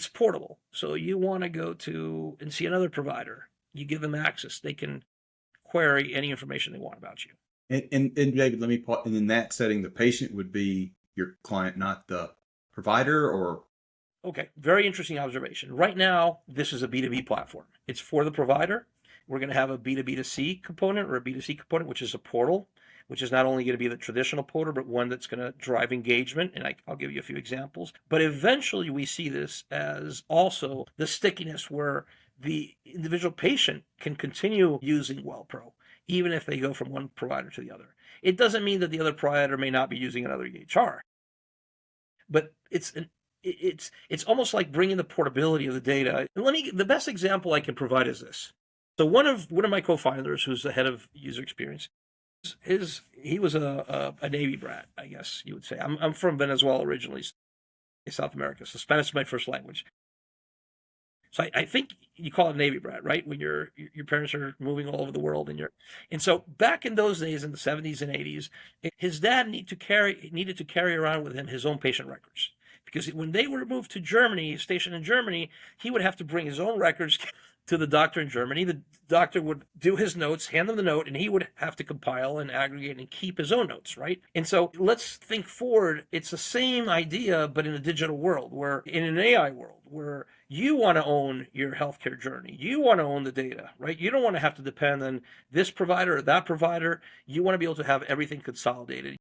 It's portable. So you want to go to and see another provider. You give them access. They can query any information they want about you. And David, let me pause. And in that setting, the patient would be your client, not the provider, or Okay, very interesting observation. Right now, this is a B2B platform. It's for the provider. We're going to have a B2B2C component or a B2C component, which is a portal, which is not only going to be the traditional portal, but one that's going to drive engagement. And I'll give you a few examples. But eventually, we see this as also the stickiness where the individual patient can continue using WellPro, even if they go from one provider to the other. It doesn't mean that the other provider may not be using another EHR, but it's almost like bringing the portability of the data. And the best example I can provide is this. So one of my co-founders, who's the head of user experience, he was a Navy brat, I guess you would say. I'm from Venezuela originally, South America, so Spanish is my first language. So I think you call it Navy brat, right? When your parents are moving all over the world, and so back in those days, in the 70s and 80s, his dad needed to carry around with him his own patient records, because when they were moved to Germany, stationed in Germany, he would have to bring his own records to the doctor in Germany. The doctor would do his notes, hand them the note, and he would have to compile and aggregate and keep his own notes, right? And so let's think forward. It's the same idea, but in a digital world, where in an AI world, where you want to own your healthcare journey. You want to own the data, right? You don't want to have to depend on this provider or that provider. You want to be able to have everything consolidated.